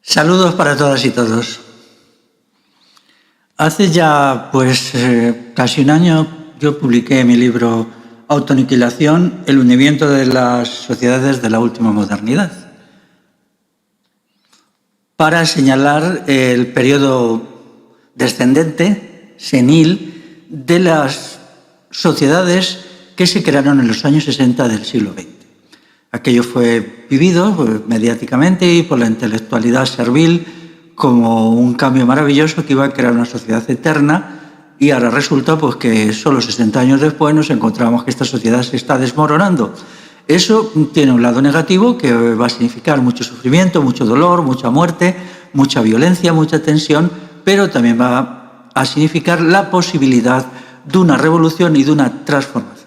Saludos para todas y todos. Hace ya casi un año yo publiqué mi libro Autoaniquilación, el hundimiento de las sociedades de la última modernidad, para señalar el periodo descendente, senil, de las sociedades que se crearon en los años 60 del siglo XX. Aquello fue vivido mediáticamente y por la intelectualidad servil como un cambio maravilloso que iba a crear una sociedad eterna, y ahora resulta que solo 60 años después nos encontramos que esta sociedad se está desmoronando. Eso tiene un lado negativo que va a significar mucho sufrimiento, mucho dolor, mucha muerte, mucha violencia, mucha tensión, pero también va a significar la posibilidad de una revolución y de una transformación.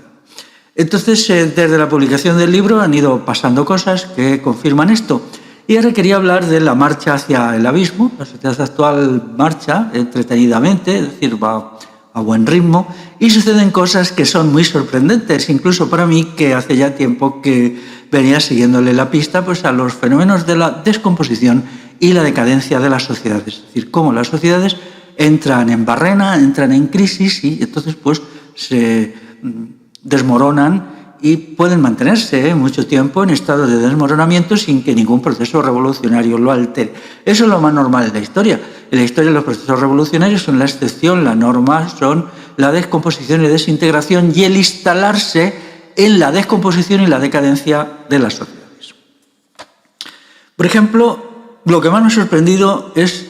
Entonces, desde la publicación del libro han ido pasando cosas que confirman esto. Y ahora quería hablar de la marcha hacia el abismo. La sociedad actual marcha entretenidamente, es decir, va a buen ritmo, y suceden cosas que son muy sorprendentes, incluso para mí, que hace ya tiempo que venía siguiéndole la pista a los fenómenos de la descomposición y la decadencia de las sociedades. Es decir, cómo las sociedades entran en barrena, entran en crisis y entonces se desmoronan y pueden mantenerse mucho tiempo en estado de desmoronamiento sin que ningún proceso revolucionario lo altere. Eso es lo más normal de la historia. En la historia los procesos revolucionarios son la excepción, la norma son la descomposición y desintegración y el instalarse en la descomposición y la decadencia de las sociedades. Por ejemplo, lo que más me ha sorprendido es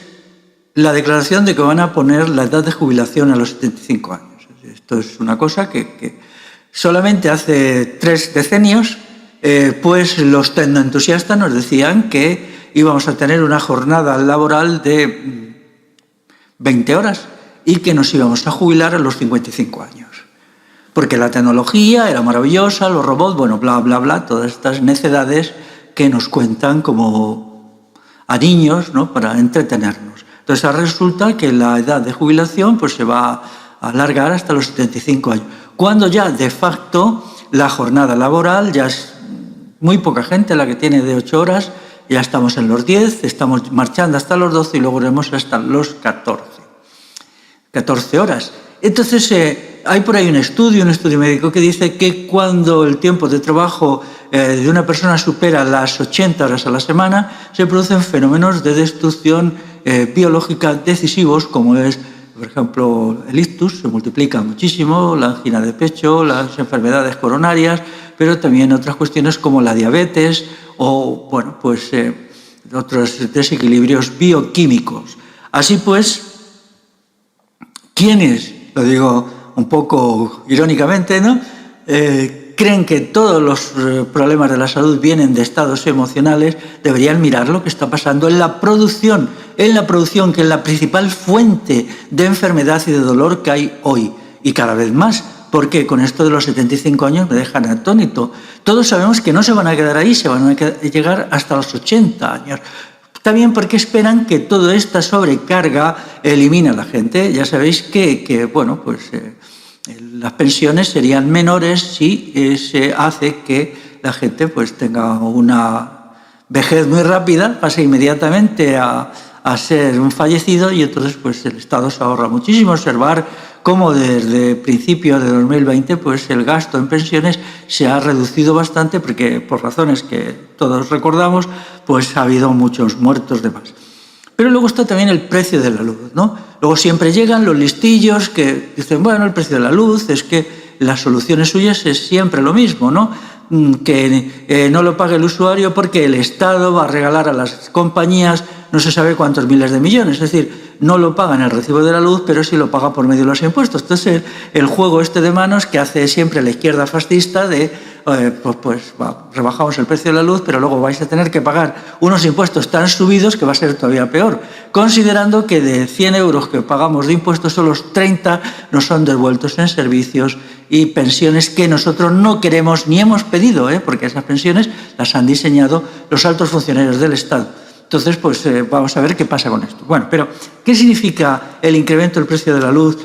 la declaración de que van a poner la edad de jubilación a los 75 años. Esto es una cosa que solamente hace 3 decenios, los tecnoentusiastas nos decían que íbamos a tener una jornada laboral de 20 horas y que nos íbamos a jubilar a los 55 años. Porque la tecnología era maravillosa, los robots, bla, bla, bla, todas estas necedades que nos cuentan como a niños, ¿no?, para entretenernos. Entonces ahora resulta que la edad de jubilación se va a alargar hasta los 75 años. Cuando ya de facto la jornada laboral ya es muy poca gente la que tiene de 8 horas, ya estamos en los 10, estamos marchando hasta los 12 y luego iremos hasta los 14 horas. Entonces hay por ahí un estudio médico que dice que cuando el tiempo de trabajo de una persona supera las 80 horas a la semana, se producen fenómenos de destrucción biológica decisivos, como es, por ejemplo, el ictus, se multiplica muchísimo, la angina de pecho, las enfermedades coronarias, pero también otras cuestiones como la diabetes o otros desequilibrios bioquímicos. Así quienes, lo digo un poco irónicamente, ¿no?, creen que todos los problemas de la salud vienen de estados emocionales, deberían mirar lo que está pasando en la producción, que es la principal fuente de enfermedad y de dolor que hay hoy, y cada vez más, porque con esto de los 75 años me dejan atónito. Todos sabemos que no se van a quedar ahí, se van a llegar hasta los 80 años. También porque esperan que toda esta sobrecarga elimine a la gente. Ya sabéis que las pensiones serían menores si se hace que la gente tenga una vejez muy rápida, pase inmediatamente a ser un fallecido, y entonces el Estado se ahorra muchísimo. Observar cómo desde principios de 2020 el gasto en pensiones se ha reducido bastante, porque por razones que todos recordamos ha habido muchos muertos de más. Pero luego está también el precio de la luz, ¿no? Luego siempre llegan los listillos que dicen, el precio de la luz es que las soluciones suyas es siempre lo mismo, ¿no? Que no lo pague el usuario porque el Estado va a regalar a las compañías no se sabe cuántos miles de millones. Es decir, no lo pagan el recibo de la luz, pero sí lo paga por medio de los impuestos. Entonces, el juego de manos que hace siempre la izquierda fascista de rebajamos el precio de la luz, pero luego vais a tener que pagar unos impuestos tan subidos que va a ser todavía peor, considerando que de 100 euros que pagamos de impuestos, solo los 30 nos son devueltos en servicios y pensiones que nosotros no queremos ni hemos pedido, porque esas pensiones las han diseñado los altos funcionarios del Estado. Entonces, vamos a ver qué pasa con esto. Pero ¿qué significa el incremento del precio de la luz,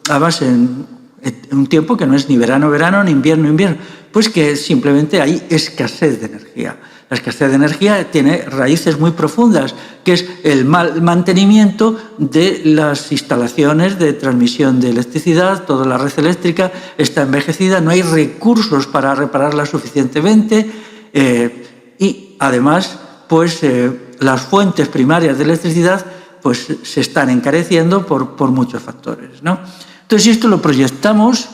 además en un tiempo que no es ni verano, ni invierno? Pues que simplemente hay escasez de energía. La escasez de energía tiene raíces muy profundas, que es el mal mantenimiento de las instalaciones de transmisión de electricidad. Toda la red eléctrica está envejecida, no hay recursos para repararla suficientemente y además pues, las fuentes primarias de electricidad pues, se están encareciendo por muchos factores, ¿no? Entonces, si esto lo proyectamos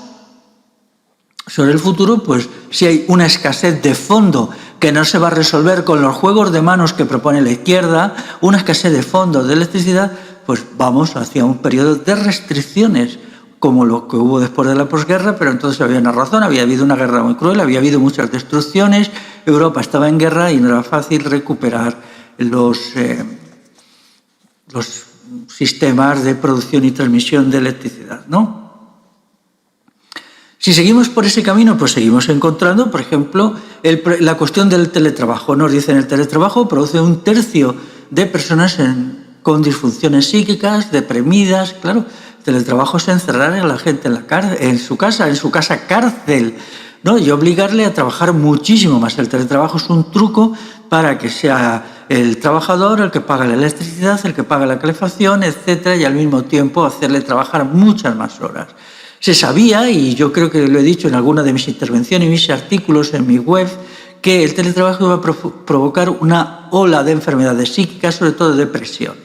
sobre el futuro, pues si hay una escasez de fondo que no se va a resolver con los juegos de manos que propone la izquierda, una escasez de fondo de electricidad, pues vamos hacia un periodo de restricciones, como lo que hubo después de la posguerra, pero entonces había una razón, había habido una guerra muy cruel, había habido muchas destrucciones, Europa estaba en guerra y no era fácil recuperar los sistemas de producción y transmisión de electricidad, ¿no? Si seguimos por ese camino, pues seguimos encontrando, por ejemplo, la cuestión del teletrabajo. Nos dicen el teletrabajo produce 1/3 de personas con disfunciones psíquicas, deprimidas. Claro, el teletrabajo es encerrar a la gente en su casa cárcel, ¿no? Y obligarle a trabajar muchísimo más. El teletrabajo es un truco para que sea el trabajador el que paga la electricidad, el que paga la calefacción, etcétera, y al mismo tiempo hacerle trabajar muchas más horas. Se sabía, y yo creo que lo he dicho en alguna de mis intervenciones y mis artículos en mi web, que el teletrabajo iba a provocar una ola de enfermedades psíquicas, sobre todo de depresiones.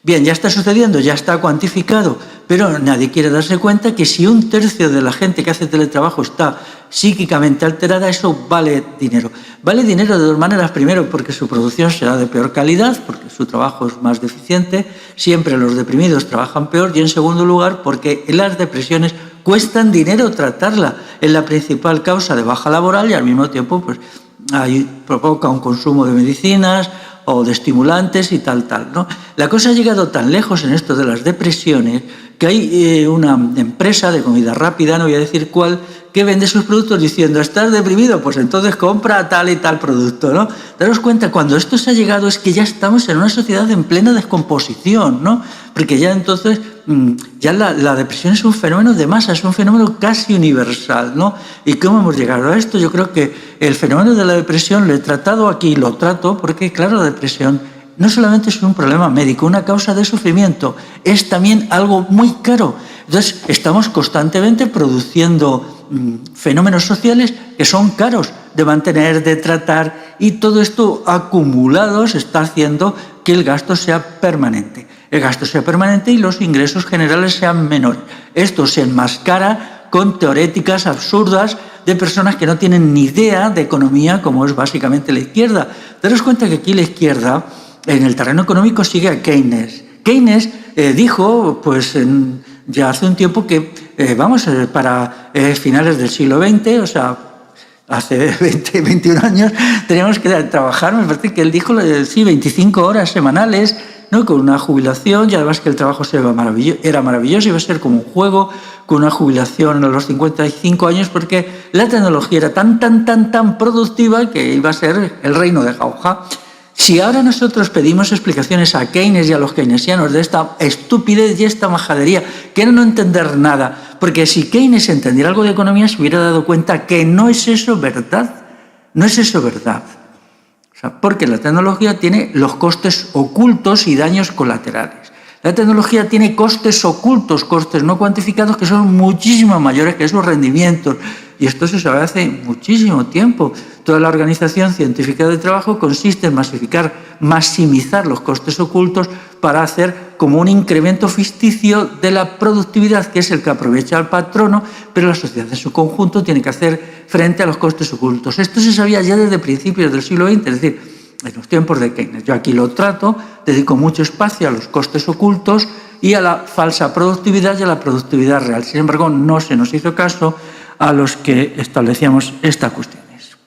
Bien, ya está sucediendo, ya está cuantificado, pero nadie quiere darse cuenta que si 1/3 de la gente que hace teletrabajo está psíquicamente alterada, eso vale dinero. Vale dinero de dos maneras. Primero, porque su producción será de peor calidad, porque su trabajo es más deficiente, siempre los deprimidos trabajan peor, y en segundo lugar, porque las depresiones cuestan dinero tratarla, es la principal causa de baja laboral y al mismo tiempo pues, provoca un consumo de medicinas o de estimulantes y tal, ¿no? La cosa ha llegado tan lejos en esto de las depresiones que hay una empresa de comida rápida, no voy a decir cuál, que vende sus productos diciendo, ¿estás deprimido? Pues entonces compra tal y tal producto, ¿no? Daros cuenta, cuando esto se ha llegado es que ya estamos en una sociedad en plena descomposición, ¿no? Porque ya entonces, ya la depresión es un fenómeno de masa, es un fenómeno casi universal, ¿no? ¿Y cómo hemos llegado a esto? Yo creo que el fenómeno de la depresión lo he tratado aquí, lo trato, porque claro, la depresión no solamente es un problema médico, una causa de sufrimiento, es también algo muy caro. Entonces, estamos constantemente produciendo fenómenos sociales que son caros de mantener, de tratar, y todo esto acumulado se está haciendo que el gasto sea permanente. El gasto sea permanente y los ingresos generales sean menores. Esto se enmascara con teoréticas absurdas de personas que no tienen ni idea de economía, como es básicamente la izquierda. Daros cuenta que aquí la izquierda, en el terreno económico, sigue a Keynes. Keynes dijo, pues ya hace un tiempo que, para finales del siglo XX, o sea, hace 20, 21 años, teníamos que trabajar, me parece que él dijo, sí, 25 horas semanales, ¿no? Con una jubilación, y además que el trabajo era maravilloso, iba a ser como un juego, con una jubilación a los 55 años, porque la tecnología era tan productiva que iba a ser el reino de jauja. Si ahora nosotros pedimos explicaciones a Keynes y a los keynesianos de esta estupidez y esta majadería, que no entender nada, porque si Keynes entendiera algo de economía se hubiera dado cuenta que no es eso verdad, no es eso verdad. O sea, porque la tecnología tiene los costes ocultos y daños colaterales. La tecnología tiene costes ocultos, costes no cuantificados, que son muchísimo mayores que esos rendimientos. Y esto se sabe hace muchísimo tiempo. Toda la organización científica de trabajo consiste en maximizar los costes ocultos para hacer como un incremento ficticio de la productividad, que es el que aprovecha al patrono, pero la sociedad en su conjunto tiene que hacer frente a los costes ocultos. Esto se sabía ya desde principios del siglo XX, es decir, en los tiempos de Keynes. Yo aquí lo trato, dedico mucho espacio a los costes ocultos y a la falsa productividad y a la productividad real. Sin embargo, no se nos hizo caso a los que establecíamos estas cuestiones.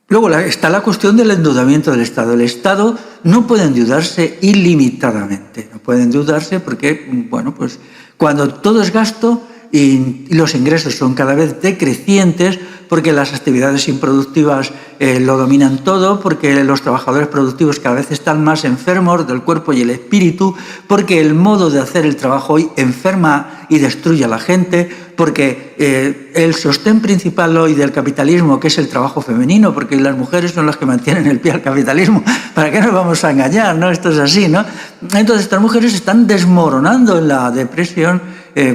Luego está la cuestión del endeudamiento del Estado. El Estado no puede endeudarse ilimitadamente. No puede endeudarse porque, bueno, pues cuando todo es gasto y los ingresos son cada vez decrecientes, porque las actividades improductivas lo dominan todo, porque los trabajadores productivos cada vez están más enfermos del cuerpo y el espíritu, porque el modo de hacer el trabajo hoy enferma y destruye a la gente, porque el sostén principal hoy del capitalismo, que es el trabajo femenino, porque las mujeres son las que mantienen el pie al capitalismo, ¿para qué nos vamos a engañar? ¿No? Esto es así, ¿no? Entonces estas mujeres están desmoronando en la depresión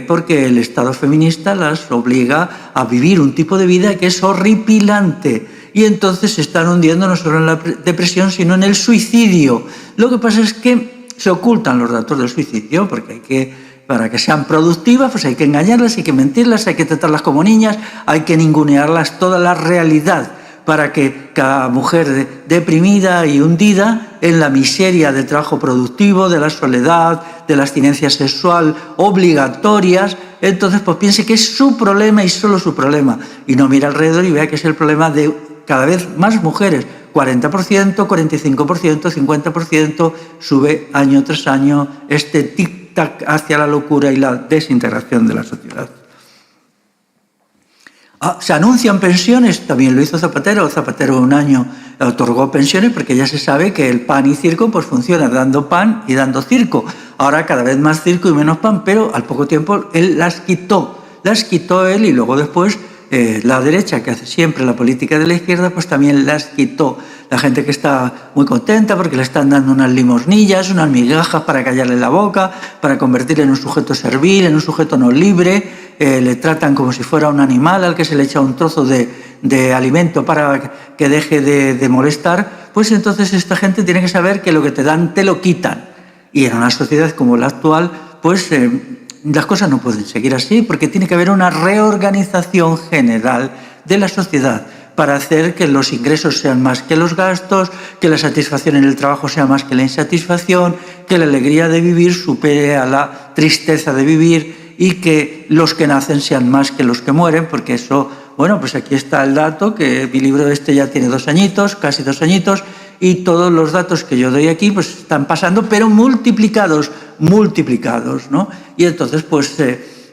porque el Estado feminista las obliga a vivir un tipo de vida que es horripilante. Y entonces se están hundiendo no solo en la depresión, sino en el suicidio. Lo que pasa es que se ocultan los datos del suicidio, porque para que sean productivas, pues hay que engañarlas, hay que mentirlas, hay que tratarlas como niñas, hay que ningunearlas toda la realidad, para que cada mujer deprimida y hundida en la miseria del trabajo productivo, de la soledad, de la abstinencia sexual obligatorias, entonces pues piense que es su problema y solo su problema, y no mira alrededor y vea que es el problema de cada vez más mujeres. 40%, 45%, 50%, sube año tras año este tic-tac hacia la locura y la desintegración de la sociedad. Se anuncian pensiones, también lo hizo Zapatero. Zapatero un año otorgó pensiones porque ya se sabe que el pan y circo pues funciona dando pan y dando circo. Ahora cada vez más circo y menos pan, pero al poco tiempo él las quitó él, y luego después la derecha, que hace siempre la política de la izquierda, pues también las quitó. La gente que está muy contenta porque le están dando unas limosnillas, unas migajas para callarle la boca, para convertirle en un sujeto servil, en un sujeto no libre, le tratan como si fuera un animal al que se le echa un trozo de alimento para que deje de molestar, pues entonces esta gente tiene que saber que lo que te dan te lo quitan. Y en una sociedad como la actual, pues las cosas no pueden seguir así, porque tiene que haber una reorganización general de la sociedad para hacer que los ingresos sean más que los gastos, que la satisfacción en el trabajo sea más que la insatisfacción, que la alegría de vivir supere a la tristeza de vivir y que los que nacen sean más que los que mueren, porque eso, bueno, pues aquí está el dato, que mi libro este ya tiene 2 añitos, casi 2 añitos, y todos los datos que yo doy aquí pues están pasando, pero multiplicados, ¿no? Y entonces pues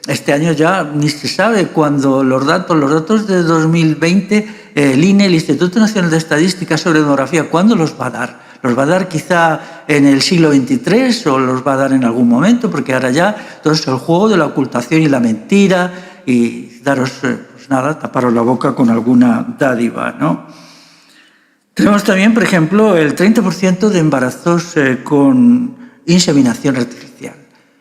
este año ya ni se sabe cuándo los datos de 2020, el INE, el Instituto Nacional de Estadística sobre Demografía, ¿cuándo los va a dar? ¿Los va a dar quizá en el siglo XXIII o los va a dar en algún momento? Porque ahora ya todo es el juego de la ocultación y la mentira, y daros, pues nada, taparos la boca con alguna dádiva, ¿no? Tenemos también, por ejemplo, el 30% de embarazos con inseminación artificial.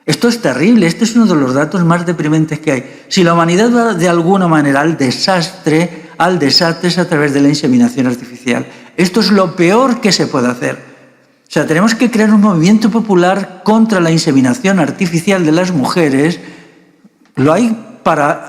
Esto es terrible, este es uno de los datos más deprimentes que hay. Si la humanidad va de alguna manera al desastre es a través de la inseminación artificial. Esto es lo peor que se puede hacer. O sea, tenemos que crear un movimiento popular contra la inseminación artificial de las mujeres. Lo hay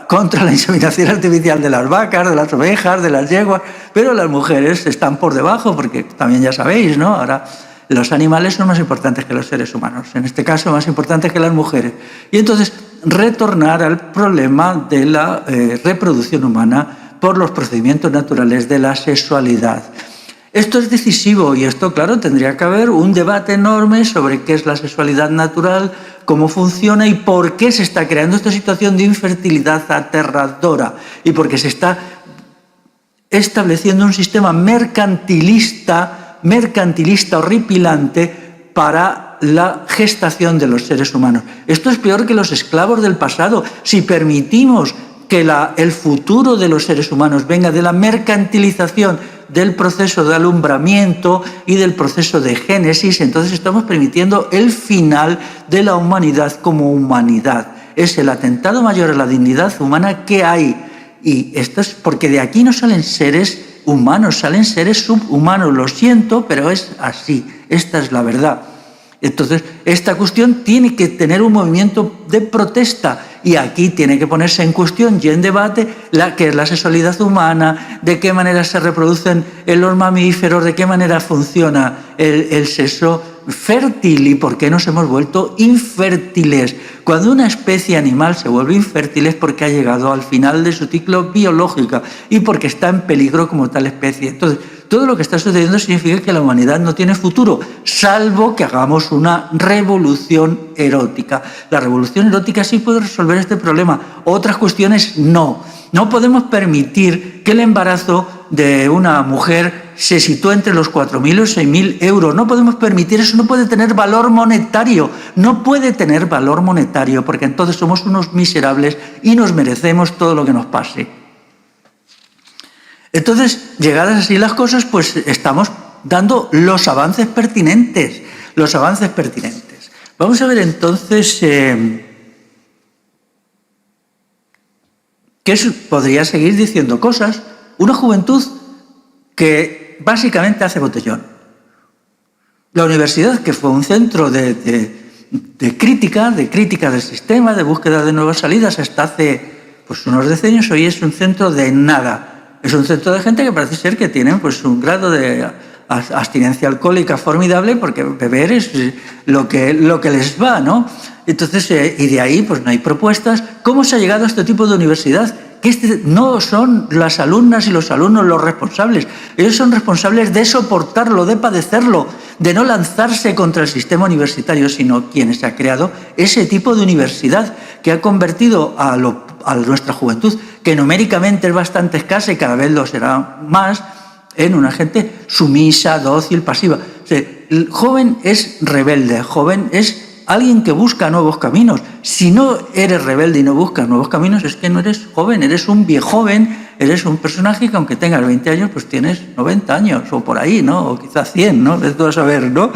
contra la inseminación artificial de las vacas, de las ovejas, de las yeguas, pero las mujeres están por debajo, porque también ya sabéis, ¿no? Ahora los animales son más importantes que los seres humanos, en este caso más importantes que las mujeres. Y entonces retornar al problema de la reproducción humana por los procedimientos naturales de la sexualidad. Esto es decisivo y esto, claro, tendría que haber un debate enorme sobre qué es la sexualidad natural, cómo funciona y por qué se está creando esta situación de infertilidad aterradora y por qué se está estableciendo un sistema mercantilista horripilante para la gestación de los seres humanos. Esto es peor que los esclavos del pasado. Si permitimos que el futuro de los seres humanos venga de la mercantilización del proceso de alumbramiento y del proceso de génesis, entonces estamos permitiendo el final de la humanidad como humanidad. Es el atentado mayor a la dignidad humana que hay. Y esto es porque de aquí no salen seres humanos, salen seres subhumanos. Lo siento, pero es así. Esta es la verdad. Entonces, esta cuestión tiene que tener un movimiento de protesta y aquí tiene que ponerse en cuestión y en debate qué es la sexualidad humana, de qué manera se reproducen en los mamíferos, de qué manera funciona el sexo fértil y por qué nos hemos vuelto infértiles. Cuando una especie animal se vuelve infértil es porque ha llegado al final de su ciclo biológico y porque está en peligro como tal especie. Entonces, todo lo que está sucediendo significa que la humanidad no tiene futuro, salvo que hagamos una revolución erótica. La revolución erótica sí puede resolver este problema, otras cuestiones no. No podemos permitir que el embarazo de una mujer se sitúa entre los 4.000 o 6.000 euros. No podemos permitir eso, no puede tener valor monetario, no puede tener valor monetario, porque entonces somos unos miserables y nos merecemos todo lo que nos pase. Entonces, llegadas así las cosas, pues estamos dando los avances pertinentes, Vamos a ver entonces que podría seguir diciendo cosas. Una juventud que básicamente hace botellón. La universidad, que fue un centro de crítica del sistema, de búsqueda de nuevas salidas hasta hace pues, unos decenios, hoy es un centro de nada. Es un centro de gente que parece ser que tienen pues, un grado de abstinencia alcohólica formidable, porque beber es lo que les va, ¿no? Entonces, y de ahí pues no hay propuestas. ¿Cómo se ha llegado a este tipo de universidad? Que no son las alumnas y los alumnos los responsables. Ellos son responsables de soportarlo, de padecerlo, de no lanzarse contra el sistema universitario, sino quienes ha creado ese tipo de universidad que ha convertido a nuestra juventud, que numéricamente es bastante escasa y cada vez lo será más, en una gente sumisa, dócil, pasiva. O sea, el joven es rebelde, joven es alguien que busca nuevos caminos. Si no eres rebelde y no buscas nuevos caminos, es que no eres joven, eres un viejoven, eres un personaje que aunque tengas 20 años, pues tienes 90 años o por ahí, ¿no? O quizás 100, ¿no? De todo saber, ¿no?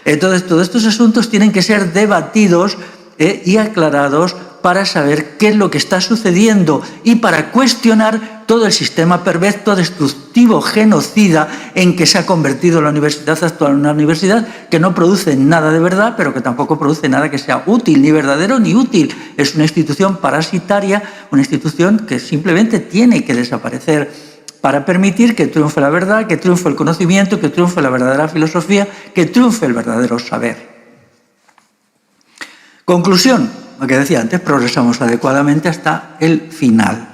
Entonces, todos estos asuntos tienen que ser debatidos y aclarados para saber qué es lo que está sucediendo y para cuestionar todo el sistema perverso, destructivo, genocida en que se ha convertido la universidad actual, una universidad que no produce nada de verdad, pero que tampoco produce nada que sea útil, ni verdadero ni útil. Es una institución parasitaria, una institución que simplemente tiene que desaparecer para permitir que triunfe la verdad, que triunfe el conocimiento, que triunfe la verdadera filosofía, que triunfe el verdadero saber. Conclusión, lo que decía antes, progresamos adecuadamente hasta el final.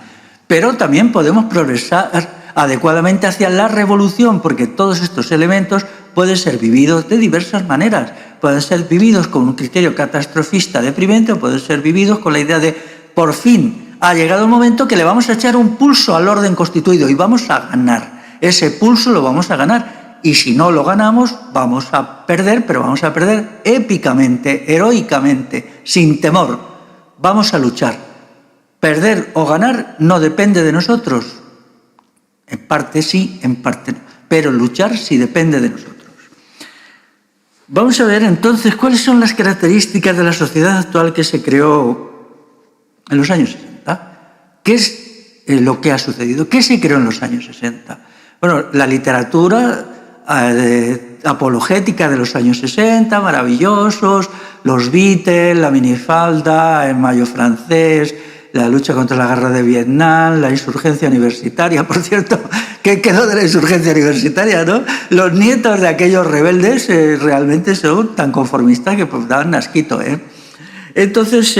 Pero también podemos progresar adecuadamente hacia la revolución, porque todos estos elementos pueden ser vividos de diversas maneras. Pueden ser vividos con un criterio catastrofista deprimente o pueden ser vividos con la idea de, por fin, ha llegado el momento que le vamos a echar un pulso al orden constituido y vamos a ganar. Ese pulso lo vamos a ganar. Y si no lo ganamos, vamos a perder, pero vamos a perder épicamente, heroicamente, sin temor. Vamos a luchar. Perder o ganar no depende de nosotros. En parte sí, en parte no. Pero luchar sí depende de nosotros. Vamos a ver entonces cuáles son las características de la sociedad actual que se creó en los años 60. ¿Qué es lo que ha sucedido? ¿Qué se creó en los años 60? Bueno, la literatura apologética de los años 60, maravillosos, los Beatles, la minifalda, el mayo francés, la lucha contra la guerra de Vietnam, la insurgencia universitaria. Por cierto, ¿qué quedó de la insurgencia universitaria, no? Los nietos de aquellos rebeldes realmente son tan conformistas que pues dan asquito, ¿eh? Entonces,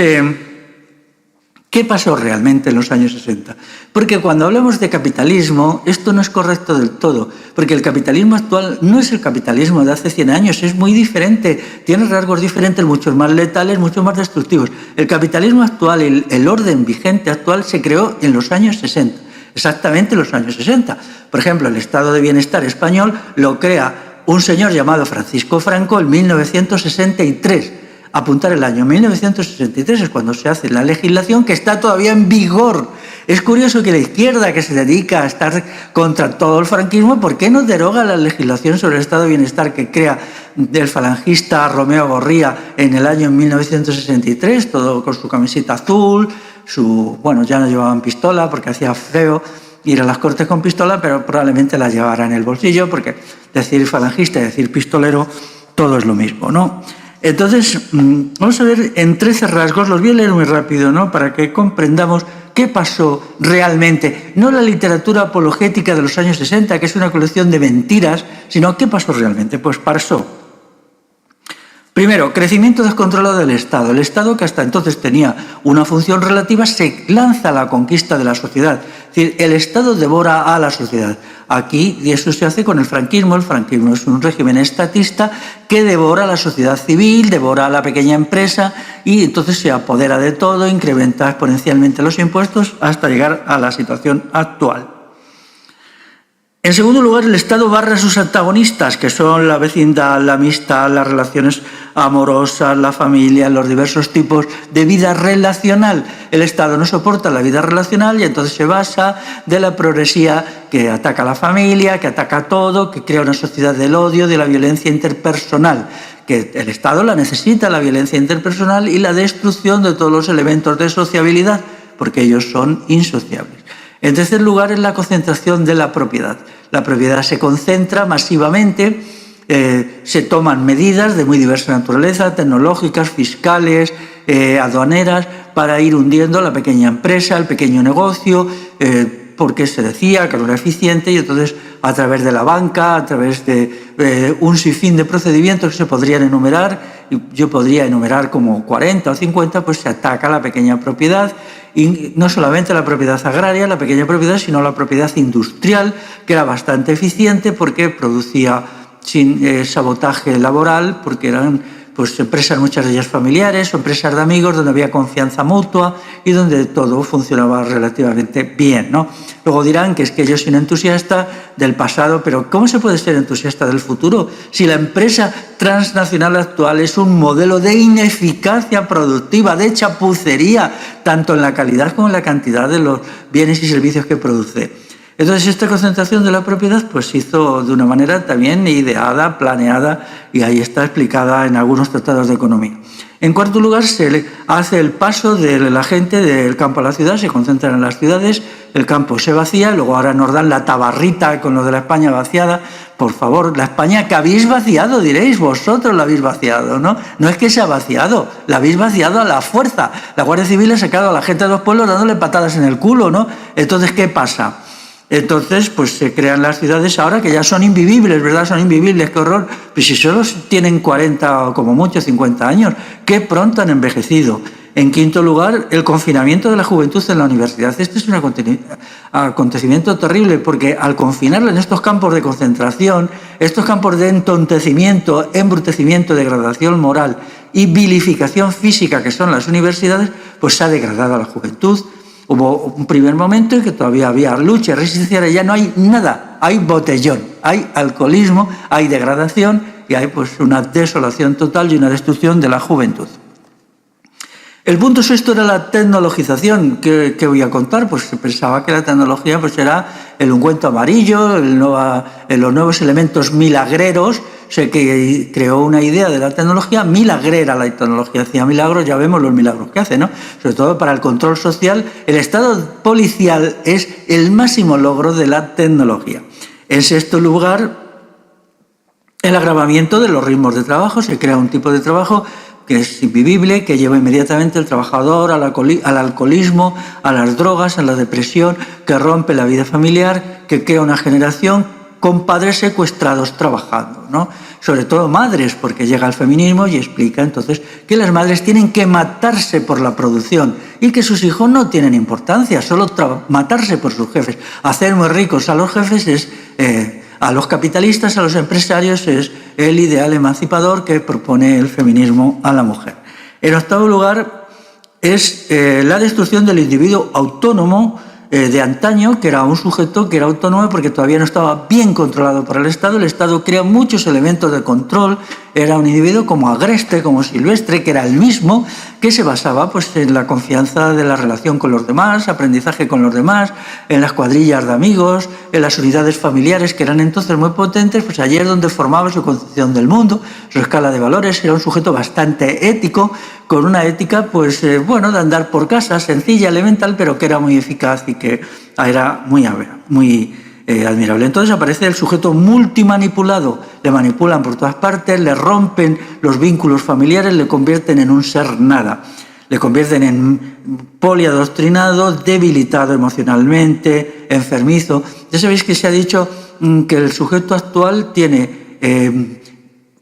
¿qué pasó realmente en los años 60? Porque cuando hablamos de capitalismo, esto no es correcto del todo, porque el capitalismo actual no es el capitalismo de hace 100 años, es muy diferente, tiene rasgos diferentes, muchos más letales, muchos más destructivos. El capitalismo actual, el orden vigente actual, se creó en los años 60, exactamente en los años 60. Por ejemplo, el estado de bienestar español lo crea un señor llamado Francisco Franco en 1963. Apuntar el año 1963 es cuando se hace la legislación que está todavía en vigor. Es curioso que la izquierda, que se dedica a estar contra todo el franquismo, ¿por qué no deroga la legislación sobre el estado de bienestar que crea el falangista Romeo Gorría en el año 1963, todo con su camiseta azul, bueno, ya no llevaban pistola porque hacía feo ir a las cortes con pistola, pero probablemente la llevara en el bolsillo, porque decir falangista y decir pistolero, todo es lo mismo, ¿no? Entonces, vamos a ver en 13 rasgos, los voy a leer muy rápido, ¿no? Para que comprendamos qué pasó realmente. No la literatura apologética de los años 60, que es una colección de mentiras, sino qué pasó realmente. Pues pasó. Primero, crecimiento descontrolado del Estado. El Estado, que hasta entonces tenía una función relativa, se lanza a la conquista de la sociedad. Es decir, el Estado devora a la sociedad. Aquí, y eso se hace con el franquismo. El franquismo es un régimen estatista que devora a la sociedad civil, devora a la pequeña empresa y entonces se apodera de todo, incrementa exponencialmente los impuestos hasta llegar a la situación actual. En segundo lugar, el Estado barra a sus antagonistas, que son la vecindad, la amistad, las relaciones amorosas, la familia, los diversos tipos de vida relacional. El Estado no soporta la vida relacional y entonces se basa de la progresía que ataca a la familia, que ataca todo, que crea una sociedad del odio, de la violencia interpersonal, que el Estado la necesita, la violencia interpersonal y la destrucción de todos los elementos de sociabilidad, porque ellos son insociables. En tercer lugar, es la concentración de la propiedad. La propiedad se concentra masivamente, se toman medidas de muy diversa naturaleza, tecnológicas, fiscales, aduaneras, para ir hundiendo la pequeña empresa, el pequeño negocio, porque se decía que no era eficiente y entonces a través de la banca, a través de un sinfín de procedimientos que se podrían enumerar, yo podría enumerar como 40 o 50, pues se ataca la pequeña propiedad, y no solamente la propiedad agraria, la pequeña propiedad, sino la propiedad industrial, que era bastante eficiente porque producía sin sabotaje laboral, porque eran pues empresas, muchas de ellas familiares o empresas de amigos, donde había confianza mutua y donde todo funcionaba relativamente bien, ¿no? Luego dirán que es que yo soy un entusiasta del pasado, pero ¿cómo se puede ser entusiasta del futuro si la empresa transnacional actual es un modelo de ineficacia productiva, de chapucería, tanto en la calidad como en la cantidad de los bienes y servicios que produce? Entonces, esta concentración de la propiedad pues se hizo de una manera también ideada, planeada, y ahí está explicada en algunos tratados de economía. En cuarto lugar, se hace el paso de la gente del campo a la ciudad, se concentran en las ciudades, el campo se vacía, luego ahora nos dan la tabarrita con lo de la España vaciada. Por favor, la España que habéis vaciado, diréis, vosotros la habéis vaciado, ¿no? No es que se ha vaciado, la habéis vaciado a la fuerza. La Guardia Civil ha sacado a la gente de los pueblos dándole patadas en el culo, ¿no? Entonces, ¿qué pasa? Entonces, pues se crean las ciudades ahora que ya son invivibles, ¿verdad? Son invivibles, qué horror. Pues si solo tienen 40 o como mucho 50 años, qué pronto han envejecido. En quinto lugar, el confinamiento de la juventud en la universidad. Este es un acontecimiento terrible porque al confinarla en estos campos de concentración, estos campos de entontecimiento, embrutecimiento, degradación moral y vilificación física que son las universidades, pues se ha degradado a la juventud. Hubo un primer momento en que todavía había lucha y resistencia, ya no hay nada, hay botellón, hay alcoholismo, hay degradación y hay pues una desolación total y una destrucción de la juventud. El punto sexto era la tecnologización. ¿Qué voy a contar? Pues se pensaba que la tecnología pues era el ungüento amarillo, los nuevos elementos milagreros. Se creó una idea de la tecnología milagrera. La tecnología hacía milagros, ya vemos los milagros que hace, ¿no? Sobre todo para el control social, el estado policial es el máximo logro de la tecnología. En sexto lugar, el agravamiento de los ritmos de trabajo. Se crea un tipo de trabajo que es invivible, que lleva inmediatamente al trabajador al alcoholismo, a las drogas, a la depresión, que rompe la vida familiar, que crea una generación con padres secuestrados trabajando, ¿no? Sobre todo madres, porque llega el feminismo y explica entonces que las madres tienen que matarse por la producción y que sus hijos no tienen importancia, solo matarse por sus jefes. Hacer muy ricos a los jefes es... a los capitalistas, a los empresarios, es el ideal emancipador que propone el feminismo a la mujer. En octavo lugar, es la destrucción del individuo autónomo de antaño, que era un sujeto que era autónomo porque todavía no estaba bien controlado por el Estado. El Estado crea muchos elementos de control. Era un individuo como agreste, como silvestre, que era el mismo, que se basaba pues, en la confianza de la relación con los demás, aprendizaje con los demás, en las cuadrillas de amigos, en las unidades familiares, que eran entonces muy potentes. Pues allí es donde formaba su concepción del mundo, su escala de valores. Era un sujeto bastante ético, con una ética, pues bueno, de andar por casa, sencilla, elemental, pero que era muy eficaz y que era muy admirable. Entonces aparece el sujeto multimanipulado, le manipulan por todas partes, le rompen los vínculos familiares, le convierten en un ser nada, le convierten en poliadoctrinado, debilitado emocionalmente, enfermizo. Ya sabéis que se ha dicho que el sujeto actual tiene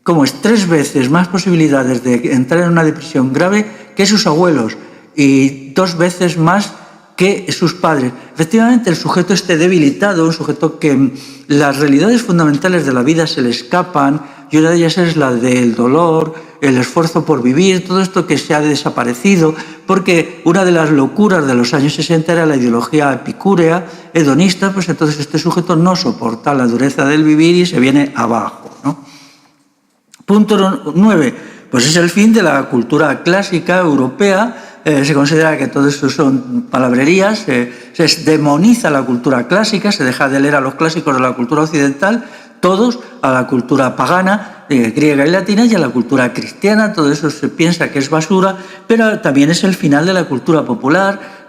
como es 3 veces más posibilidades de entrar en una depresión grave que sus abuelos y 2 veces más que sus padres. Efectivamente, el sujeto esté debilitado, un sujeto que las realidades fundamentales de la vida se le escapan y una de ellas es la del dolor, el esfuerzo por vivir, todo esto que se ha desaparecido, porque una de las locuras de los años 60 era la ideología epicúrea, hedonista, pues entonces este sujeto no soporta la dureza del vivir y se viene abajo, ¿no? Punto 9, pues es el fin de la cultura clásica europea. Se considera que todo esto son palabrerías, se demoniza la cultura clásica, se deja de leer a los clásicos de la cultura occidental, todos a la cultura pagana, griega y latina, y a la cultura cristiana. Todo eso se piensa que es basura, pero también es el final de la cultura popular.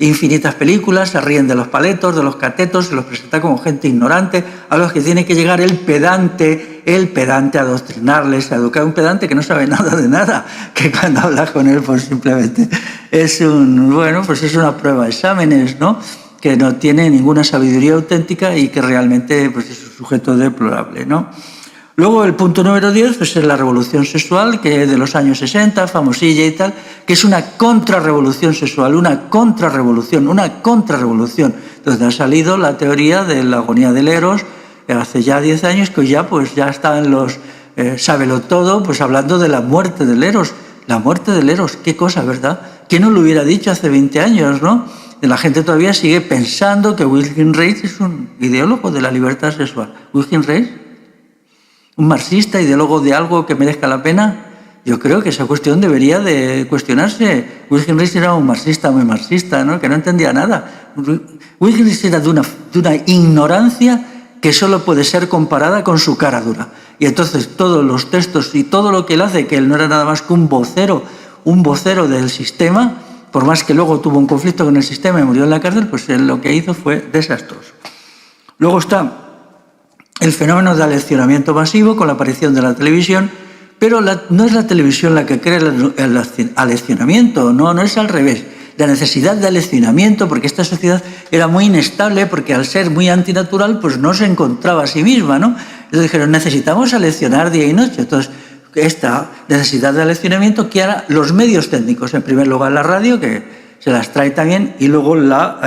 Infinitas películas se ríen de los paletos, de los catetos, se los presenta como gente ignorante, a los que tiene que llegar el pedante a adoctrinarles, a educar. Un pedante que no sabe nada de nada, que cuando hablas con él pues simplemente es es una prueba de exámenes, ¿no?, que no tiene ninguna sabiduría auténtica y que realmente pues, es un sujeto deplorable, ¿no? Luego el punto número 10 pues, es la revolución sexual, que es de los años 60, famosilla y tal, que es una contrarrevolución sexual, una contrarrevolución, donde ha salido la teoría de la agonía del Eros hace ya 10 años, que ya están los sábelo todo, pues hablando de la muerte del Eros. La muerte del Eros, qué cosa, ¿verdad? ¿Quién nos lo hubiera dicho hace 20 años, no? La gente todavía sigue pensando que Wilhelm Reich es un ideólogo de la libertad sexual. ¿Wilhelm Reich? ¿Un marxista, ideólogo de algo que merezca la pena? Yo creo que esa cuestión debería de cuestionarse. Wilhelm Reich era un marxista muy marxista, ¿no?, que no entendía nada. Wilhelm Reich era de una ignorancia que solo puede ser comparada con su cara dura. Y entonces todos los textos y todo lo que él hace, que él no era nada más que un vocero del sistema, por más que luego tuvo un conflicto con el sistema y murió en la cárcel, pues él lo que hizo fue desastroso. Luego está el fenómeno de aleccionamiento masivo con la aparición de la televisión, pero no es la televisión la que crea el aleccionamiento, no es al revés. La necesidad de aleccionamiento, porque esta sociedad era muy inestable, porque al ser muy antinatural, pues no se encontraba a sí misma, ¿no? Entonces dijeron, necesitamos aleccionar día y noche. Entonces, esta necesidad de aleccionamiento que hará los medios técnicos, en primer lugar la radio, que se las trae también, y luego la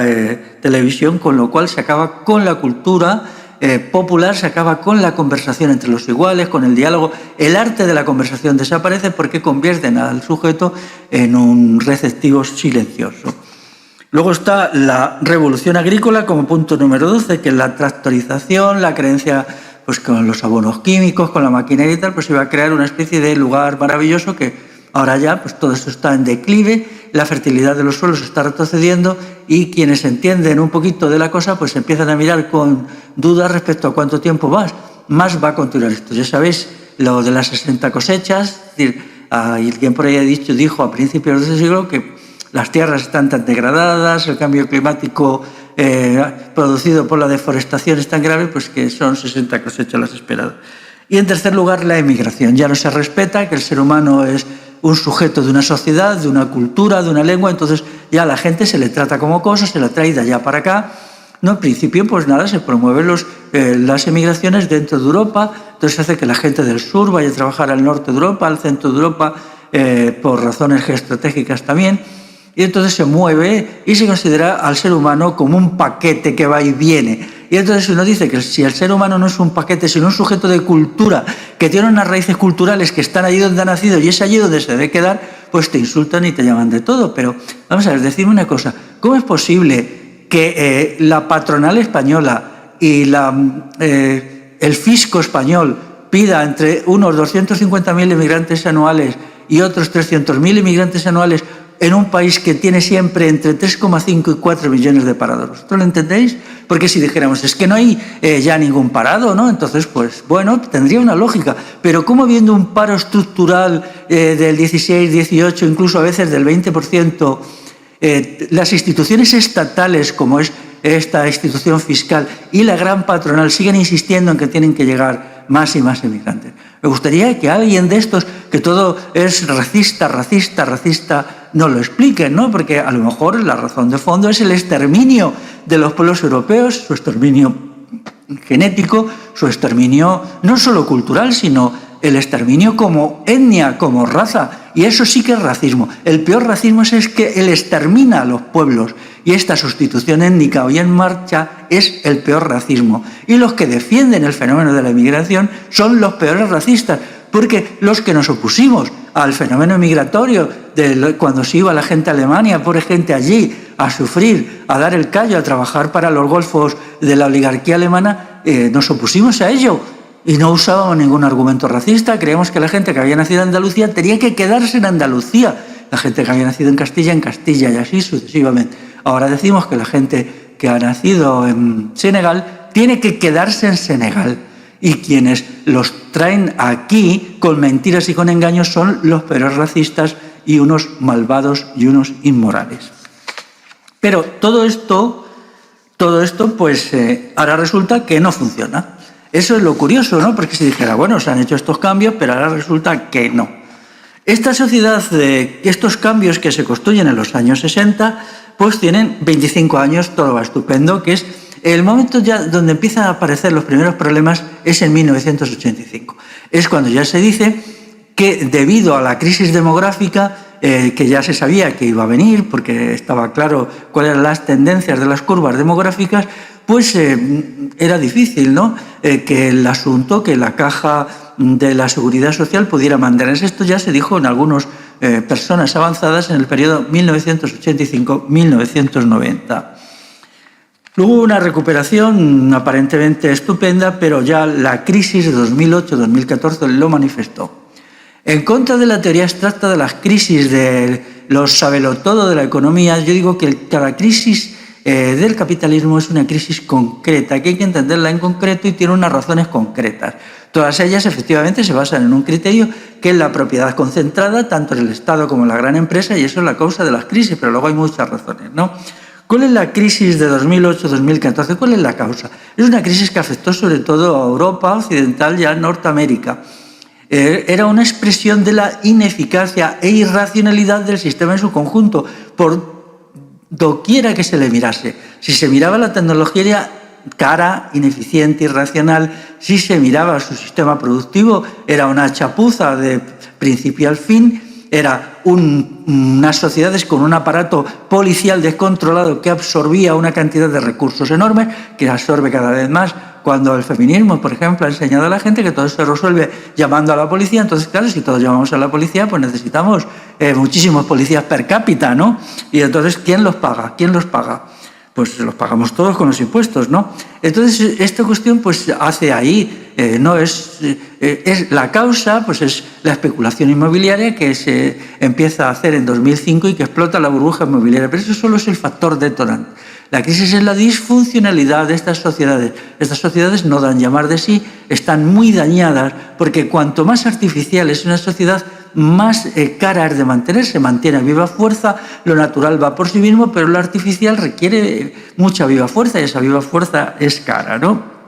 televisión, con lo cual se acaba con la cultura popular, se acaba con la conversación entre los iguales, con el diálogo. El arte de la conversación desaparece porque convierten al sujeto en un receptivo silencioso. Luego está la revolución agrícola como punto número 12, que es la tractorización, la creencia pues con los abonos químicos, con la maquinaria y tal, pues se va a crear una especie de lugar maravilloso que ahora ya pues todo esto está en declive, la fertilidad de los suelos está retrocediendo y quienes entienden un poquito de la cosa pues empiezan a mirar con dudas respecto a cuánto tiempo más va a continuar esto. Ya sabéis lo de las 60 cosechas, es decir, alguien por ahí dijo a principios de este siglo que las tierras están tan degradadas, el cambio climático producido por la deforestación es tan grave, pues que son 60 cosechas las esperadas. Y en tercer lugar, la emigración. Ya no se respeta que el ser humano es un sujeto de una sociedad, de una cultura, de una lengua, entonces ya a la gente se le trata como cosa, se la trae de allá para acá. No, en principio, pues nada, se promueven las emigraciones dentro de Europa, entonces hace que la gente del sur vaya a trabajar al norte de Europa, al centro de Europa, por razones geoestratégicas también. Y entonces se mueve y se considera al ser humano como un paquete que va y viene. Y entonces uno dice que si el ser humano no es un paquete, sino un sujeto de cultura, que tiene unas raíces culturales que están allí donde ha nacido y es allí donde se debe quedar, pues te insultan y te llaman de todo. Pero vamos a ver, decirme una cosa, ¿cómo es posible que la patronal española y el fisco español pida entre unos 250.000 inmigrantes anuales y otros 300.000 inmigrantes anuales en un país que tiene siempre entre 3,5 y 4 millones de parados? ¿Vosotros lo entendéis? Porque si dijéramos, es que no hay ya ningún parado, ¿no? Entonces, pues bueno, tendría una lógica. Pero ¿cómo habiendo un paro estructural del 16, 18, incluso a veces del 20%, las instituciones estatales, como es esta institución fiscal y la gran patronal, siguen insistiendo en que tienen que llegar más y más inmigrantes? Me gustaría que alguien de estos, que todo es racista, no lo expliquen, ¿no? Porque a lo mejor la razón de fondo es el exterminio de los pueblos europeos, su exterminio genético, su exterminio no solo cultural, sino el exterminio como etnia, como raza. Y eso sí que es racismo. El peor racismo es que él extermina a los pueblos. Y esta sustitución étnica hoy en marcha es el peor racismo. Y los que defienden el fenómeno de la inmigración son los peores racistas, porque los que nos opusimos al fenómeno migratorio, cuando se iba la gente a Alemania, pobre gente allí, a sufrir, a dar el callo, a trabajar para los golfos de la oligarquía alemana, nos opusimos a ello. Y no usábamos ningún argumento racista. Creíamos que la gente que había nacido en Andalucía tenía que quedarse en Andalucía, la gente que había nacido en Castilla, y así sucesivamente. Ahora decimos que la gente que ha nacido en Senegal tiene que quedarse en Senegal. Y quienes los traen aquí con mentiras y con engaños son los peores racistas y unos malvados y unos inmorales. Pero todo esto pues ahora resulta que no funciona. Eso es lo curioso, ¿no? Porque se dijera, bueno, se han hecho estos cambios, pero ahora resulta que no. Esta sociedad, estos cambios que se construyen en los años 60, pues tienen 25 años, todo va estupendo, que es el momento ya donde empiezan a aparecer los primeros problemas es en 1985. Es cuando ya se dice que debido a la crisis demográfica, que ya se sabía que iba a venir, porque estaba claro cuáles eran las tendencias de las curvas demográficas, pues era difícil, ¿no? Que el asunto, que la caja de la seguridad social pudiera mantenerse. Esto ya se dijo en algunas personas avanzadas en el periodo 1985-1990. Luego hubo una recuperación aparentemente estupenda, pero ya la crisis de 2008-2014 lo manifestó. En contra de la teoría abstracta de las crisis de los sabelotodo de la economía, yo digo que cada crisis del capitalismo es una crisis concreta, que hay que entenderla en concreto y tiene unas razones concretas. Todas ellas efectivamente se basan en un criterio que es la propiedad concentrada, tanto en el Estado como en la gran empresa, y eso es la causa de las crisis, pero luego hay muchas razones, ¿no? ¿Cuál es la crisis de 2008-2014? ¿Cuál es la causa? Es una crisis que afectó sobre todo a Europa occidental y a Norteamérica. Era una expresión de la ineficacia e irracionalidad del sistema en su conjunto, por doquiera que se le mirase. Si se miraba la tecnología era cara, ineficiente, irracional. Si se miraba su sistema productivo era una chapuza de principio al fin. Era unas sociedades con un aparato policial descontrolado que absorbía una cantidad de recursos enormes, que absorbe cada vez más. Cuando el feminismo, por ejemplo, ha enseñado a la gente que todo se resuelve llamando a la policía, entonces, claro, si todos llamamos a la policía, pues necesitamos muchísimos policías per cápita, ¿no? Y entonces, ¿quién los paga? ¿Quién los paga? Pues los pagamos todos con los impuestos, ¿no? Entonces, esta cuestión, pues, hace ahí, no es la causa, pues es la especulación inmobiliaria que se empieza a hacer en 2005 y que explota la burbuja inmobiliaria, pero eso solo es el factor detonante. La crisis es la disfuncionalidad de estas sociedades. Estas sociedades no dan llamar de sí, están muy dañadas, porque cuanto más artificial es una sociedad, más cara es de mantener, se mantiene a viva fuerza, lo natural va por sí mismo, pero lo artificial requiere mucha viva fuerza y esa viva fuerza es cara, ¿no?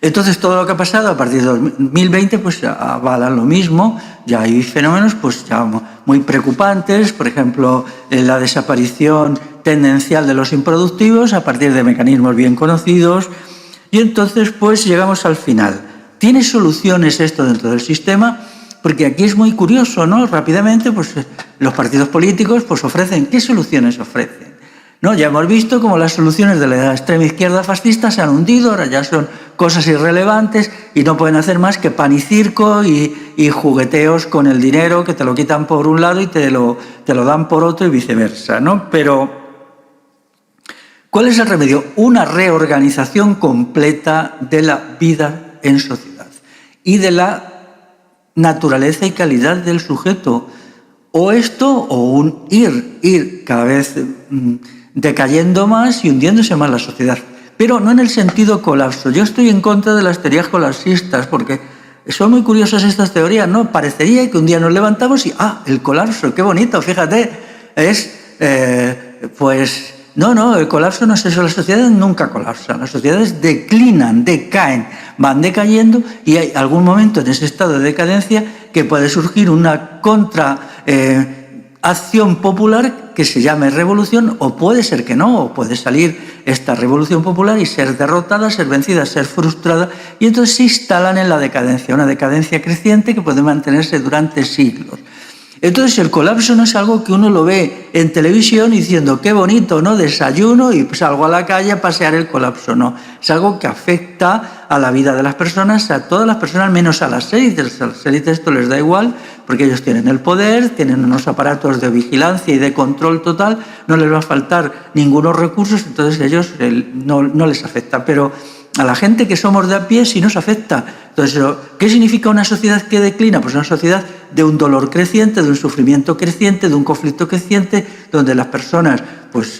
Entonces, todo lo que ha pasado a partir de 2020 pues avala lo mismo. Ya hay fenómenos pues ya muy preocupantes, por ejemplo, la desaparición tendencial de los improductivos a partir de mecanismos bien conocidos. Y entonces pues llegamos al final. ¿Tiene soluciones esto dentro del sistema? Porque aquí es muy curioso, ¿no? Rápidamente pues los partidos políticos pues ofrecen, ¿qué soluciones ofrecen? ¿No? Ya hemos visto cómo las soluciones de la extrema izquierda fascista se han hundido, ahora ya son cosas irrelevantes y no pueden hacer más que pan y circo y jugueteos con el dinero que te lo quitan por un lado y te lo dan por otro y viceversa, ¿no? Pero, ¿cuál es el remedio? Una reorganización completa de la vida en sociedad y de la naturaleza y calidad del sujeto. O esto o un ir cada vez decayendo más y hundiéndose más la sociedad, pero no en el sentido colapso. Yo estoy en contra de las teorías colapsistas porque son muy curiosas estas teorías, ¿no? Parecería que un día nos levantamos y el colapso, qué bonito, fíjate, es pues no, el colapso no es eso, las sociedades nunca colapsan, las sociedades declinan, decaen, van decayendo y hay algún momento en ese estado de decadencia que puede surgir una acción popular que se llame revolución, o puede ser que no, o puede salir esta revolución popular y ser derrotada, ser vencida, ser frustrada, y entonces se instalan en la decadencia, una decadencia creciente que puede mantenerse durante siglos. Entonces el colapso no es algo que uno lo ve en televisión diciendo qué bonito, ¿no? Desayuno y salgo a la calle a pasear el colapso, no. Es algo que afecta a la vida de las personas, a todas las personas, menos a las élites. A las élites esto les da igual porque ellos tienen el poder, tienen unos aparatos de vigilancia y de control total, no les va a faltar ningunos recursos, entonces ellos no les afecta. Pero a la gente que somos de a pie sí nos afecta. Entonces, ¿qué significa una sociedad que declina? Pues una sociedad de un dolor creciente, de un sufrimiento creciente, de un conflicto creciente, donde las personas pues,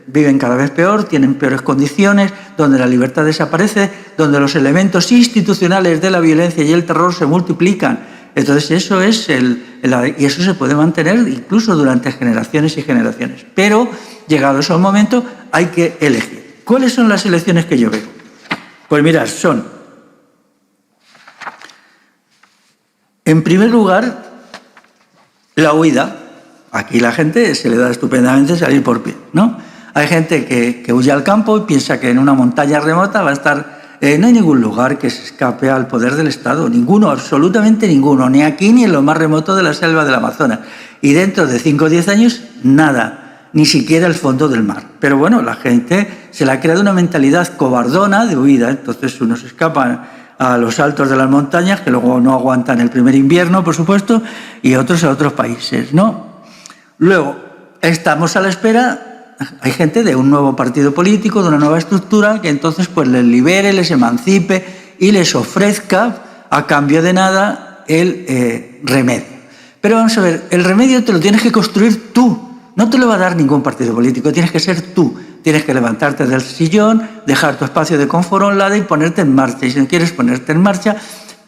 viven cada vez peor, tienen peores condiciones, donde la libertad desaparece, donde los elementos institucionales de la violencia y el terror se multiplican. Entonces, eso es y eso se puede mantener incluso durante generaciones y generaciones. Pero, llegado ese momento, hay que elegir. ¿Cuáles son las elecciones que yo veo? Pues mirad, son, en primer lugar, la huida. Aquí la gente se le da estupendamente salir por pie, ¿no? Hay gente que huye al campo y piensa que en una montaña remota va a estar... no hay ningún lugar que se escape al poder del Estado, ninguno, absolutamente ninguno, ni aquí ni en lo más remoto de la selva del Amazonas. Y dentro de 5 o 10 años, nada. Ni siquiera el fondo del mar. Pero bueno, la gente se le ha creado una mentalidad cobardona de huida, entonces unos escapan a los altos de las montañas, que luego no aguantan el primer invierno, por supuesto, y otros a otros países, ¿no? Luego, estamos a la espera, hay gente de un nuevo partido político, de una nueva estructura, que entonces pues les libere, les emancipe y les ofrezca, a cambio de nada, el remedio. Pero vamos a ver, el remedio te lo tienes que construir tú. No te lo va a dar ningún partido político, tienes que ser tú. Tienes que levantarte del sillón, dejar tu espacio de confort a un lado y ponerte en marcha. Y si no quieres ponerte en marcha,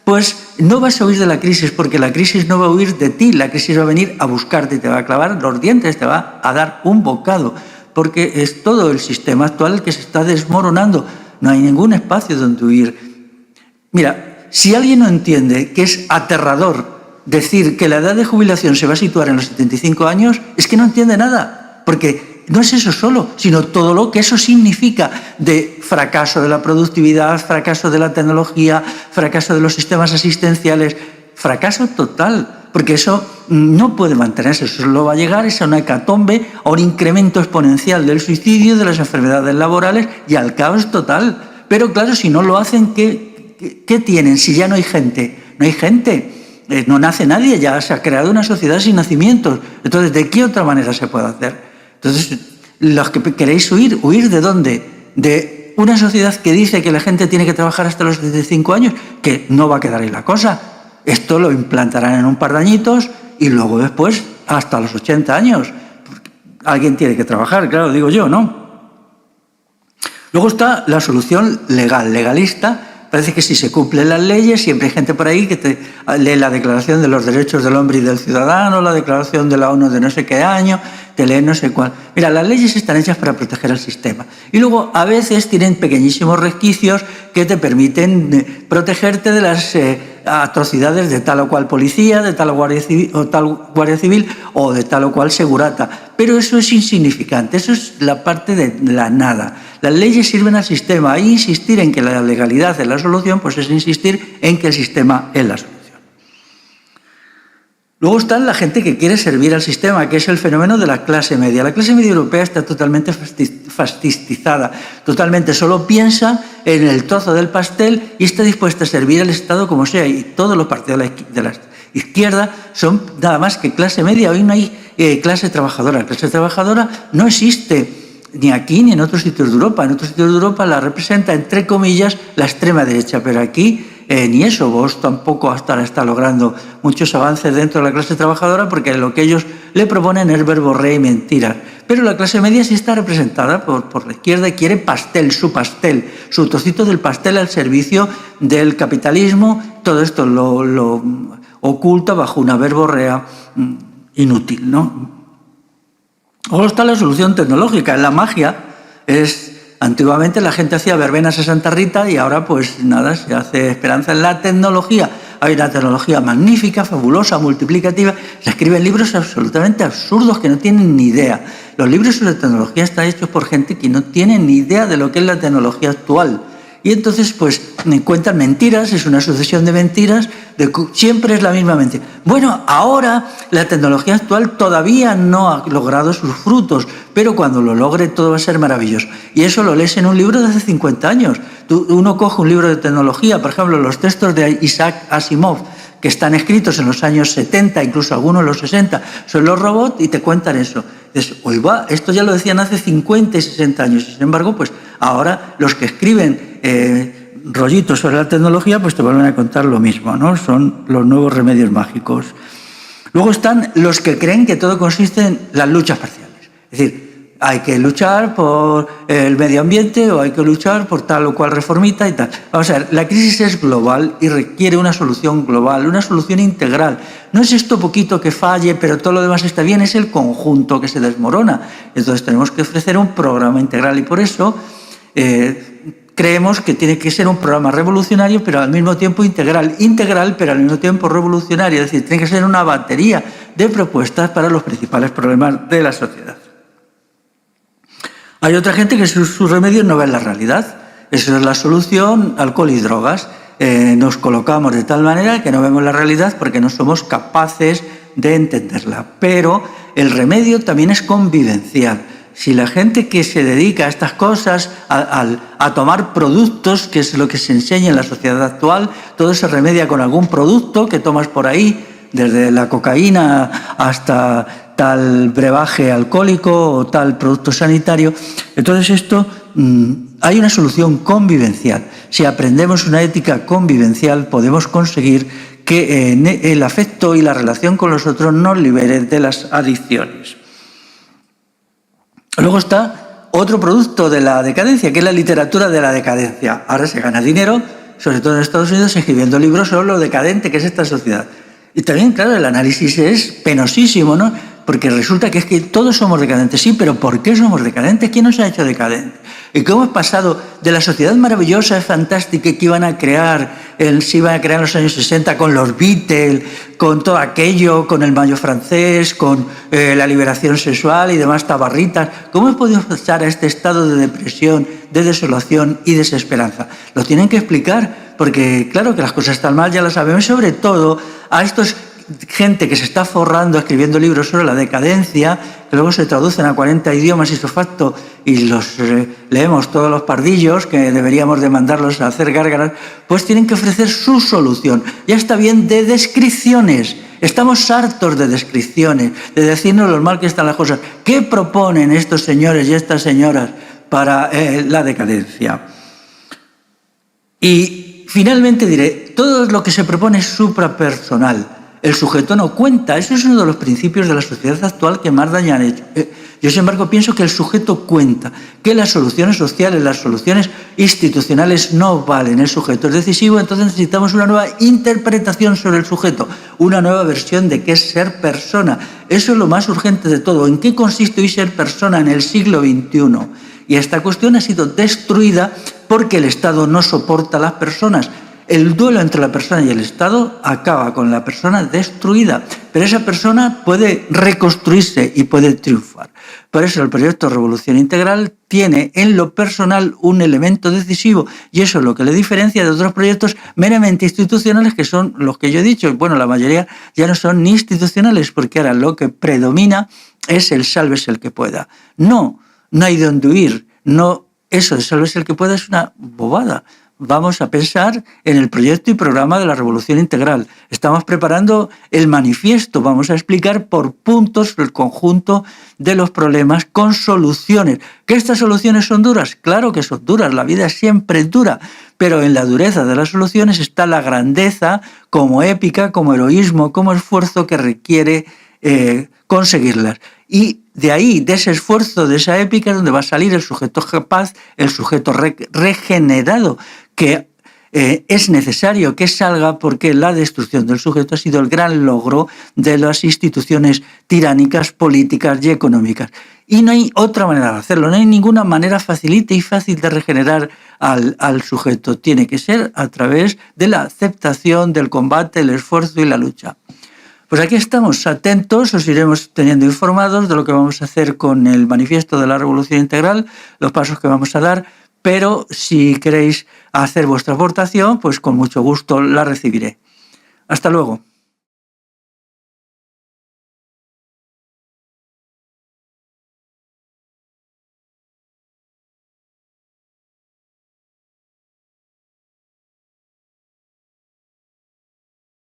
pues no vas a huir de la crisis, porque la crisis no va a huir de ti, la crisis va a venir a buscarte y te va a clavar los dientes, te va a dar un bocado, porque es todo el sistema actual el que se está desmoronando. No hay ningún espacio donde huir. Mira, si alguien no entiende que es aterrador decir que la edad de jubilación se va a situar en los 75 años, es que no entiende nada, porque no es eso solo, sino todo lo que eso significa de fracaso de la productividad, fracaso de la tecnología, fracaso de los sistemas asistenciales, fracaso total, porque eso no puede mantenerse, eso solo va a llegar a una hecatombe, a un incremento exponencial del suicidio, de las enfermedades laborales y al caos total. Pero claro, si no lo hacen, ¿qué tienen? Si ya no hay gente, no hay gente. No nace nadie, ya se ha creado una sociedad sin nacimientos. Entonces, ¿de qué otra manera se puede hacer? Entonces, los que queréis huir, ¿huir de dónde? De una sociedad que dice que la gente tiene que trabajar hasta los 75 años, que no va a quedar ahí la cosa. Esto lo implantarán en un par de añitos y luego después hasta los 80 años. Alguien tiene que trabajar, claro, digo yo, ¿no? Luego está la solución legal, legalista. Parece que si se cumplen las leyes, siempre hay gente por ahí que te lee la Declaración de los Derechos del Hombre y del Ciudadano, la Declaración de la ONU de no sé qué año, te leen no sé cuál. Mira, las leyes están hechas para proteger al sistema. Y luego, a veces, tienen pequeñísimos resquicios que te permiten protegerte de las atrocidades de tal o cual policía, de tal guardia civil o de tal o cual segurata. Pero eso es insignificante, eso es la parte de la nada. Las leyes sirven al sistema. Ahí insistir en que la legalidad es la solución, pues es insistir en que el sistema es la solución. Luego está la gente que quiere servir al sistema, que es el fenómeno de la clase media. La clase media europea está totalmente fascistizada, totalmente solo piensa en el trozo del pastel y está dispuesta a servir al Estado como sea. Y todos los partidos de la izquierda son nada más que clase media. Hoy no hay clase trabajadora. La clase trabajadora no existe ni aquí ni en otros sitios de Europa. En otros sitios de Europa la representa, entre comillas, la extrema derecha, pero aquí ni eso. Vox tampoco hasta ahora está logrando muchos avances dentro de la clase trabajadora, porque lo que ellos le proponen es verborrea y mentira. Pero la clase media sí está representada por la izquierda y quiere pastel, su trocito del pastel al servicio del capitalismo. Todo esto lo oculta bajo una verborrea inútil, ¿no? Luego está la solución tecnológica. La magia es... Antiguamente la gente hacía verbenas a Santa Rita y ahora pues nada, se hace esperanza en la tecnología. Hay una tecnología magnífica, fabulosa, multiplicativa. Se escriben libros absolutamente absurdos que no tienen ni idea. Los libros sobre tecnología están hechos por gente que no tiene ni idea de lo que es la tecnología actual. Y entonces, pues, cuentan mentiras, es una sucesión de mentiras, siempre es la misma mentira. Bueno, ahora la tecnología actual todavía no ha logrado sus frutos, pero cuando lo logre todo va a ser maravilloso. Y eso lo lees en un libro de hace 50 años. Uno coge un libro de tecnología, por ejemplo, los textos de Isaac Asimov, que están escritos en los años 70, incluso algunos en los 60, sobre los robots, y te cuentan eso. Dices, oiga, esto ya lo decían hace 50 y 60 años. Sin embargo, pues ahora los que escriben rollitos sobre la tecnología, pues te vuelven a contar lo mismo, ¿no? Son los nuevos remedios mágicos. Luego están los que creen que todo consiste en las luchas parciales. Es decir, hay que luchar por el medio ambiente o hay que luchar por tal o cual reformita y tal. Vamos a ver, la crisis es global y requiere una solución global, una solución integral. No es esto poquito que falle, pero todo lo demás está bien, es el conjunto que se desmorona. Entonces tenemos que ofrecer un programa integral y por eso creemos que tiene que ser un programa revolucionario, pero al mismo tiempo integral, pero al mismo tiempo revolucionario. Es decir, tiene que ser una batería de propuestas para los principales problemas de la sociedad. Hay otra gente que sus remedios no ven la realidad. Eso es la solución, alcohol y drogas. Nos colocamos de tal manera que no vemos la realidad porque no somos capaces de entenderla. Pero el remedio también es convivencial. Si la gente que se dedica a estas cosas, a tomar productos, que es lo que se enseña en la sociedad actual, todo se remedia con algún producto que tomas por ahí, desde la cocaína hasta tal brebaje alcohólico o tal producto sanitario. Entonces esto, hay una solución convivencial. Si aprendemos una ética convivencial, podemos conseguir que el afecto y la relación con los otros nos liberen de las adicciones. Luego está otro producto de la decadencia, que es la literatura de la decadencia. Ahora se gana dinero, sobre todo en Estados Unidos, escribiendo libros sobre lo decadente que es esta sociedad. Y también, claro, el análisis es penosísimo, ¿no? Porque resulta que es que todos somos decadentes. Sí, pero ¿por qué somos decadentes? ¿Quién nos ha hecho decadentes? ¿Y cómo hemos pasado de la sociedad maravillosa, fantástica que se iban a crear en los años 60 con los Beatles, con todo aquello, con el Mayo francés, con la liberación sexual y demás tabarritas? ¿Cómo hemos podido pasar a este estado de depresión, de desolación y desesperanza? Lo tienen que explicar, porque claro que las cosas están mal, ya lo sabemos, y sobre todo a estos gente que se está forrando escribiendo libros sobre la decadencia, que luego se traducen a 40 idiomas ipso facto y los leemos todos los pardillos, que deberíamos de mandarlos a hacer gárgaras, pues tienen que ofrecer su solución. Ya está bien de descripciones. Estamos hartos de descripciones, de decirnos lo mal que están las cosas. ¿Qué proponen estos señores y estas señoras para la decadencia? Y finalmente diré, todo lo que se propone es suprapersonal. El sujeto no cuenta. Eso es uno de los principios de la sociedad actual que más daño han hecho. Yo, sin embargo, pienso que el sujeto cuenta, que las soluciones sociales, las soluciones institucionales no valen. El sujeto es decisivo, entonces necesitamos una nueva interpretación sobre el sujeto, una nueva versión de qué es ser persona. Eso es lo más urgente de todo. ¿En qué consiste hoy ser persona en el siglo XXI? Y esta cuestión ha sido destruida porque el Estado no soporta a las personas. El duelo entre la persona y el Estado acaba con la persona destruida, pero esa persona puede reconstruirse y puede triunfar. Por eso el proyecto Revolución Integral tiene en lo personal un elemento decisivo y eso es lo que le diferencia de otros proyectos meramente institucionales que son los que yo he dicho. Bueno, la mayoría ya no son ni institucionales porque ahora lo que predomina es el sálvese el que pueda. No hay de dónde huir. No, eso de sálvese el que pueda es una bobada. Vamos a pensar en el proyecto y programa de la Revolución Integral. Estamos preparando el manifiesto. Vamos a explicar por puntos el conjunto de los problemas con soluciones. ¿Que estas soluciones son duras? Claro que son duras. La vida siempre es dura. Pero en la dureza de las soluciones está la grandeza como épica, como heroísmo, como esfuerzo que requiere conseguirlas. Y de ahí, de ese esfuerzo, de esa épica, es donde va a salir el sujeto capaz, el sujeto regenerado, que es necesario que salga porque la destrucción del sujeto ha sido el gran logro de las instituciones tiránicas, políticas y económicas. Y no hay otra manera de hacerlo, no hay ninguna manera facilita y fácil de regenerar al sujeto. Tiene que ser a través de la aceptación, del combate, el esfuerzo y la lucha. Pues aquí estamos atentos, os iremos teniendo informados de lo que vamos a hacer con el manifiesto de la Revolución Integral, los pasos que vamos a dar, pero si queréis hacer vuestra aportación, pues con mucho gusto la recibiré. Hasta luego.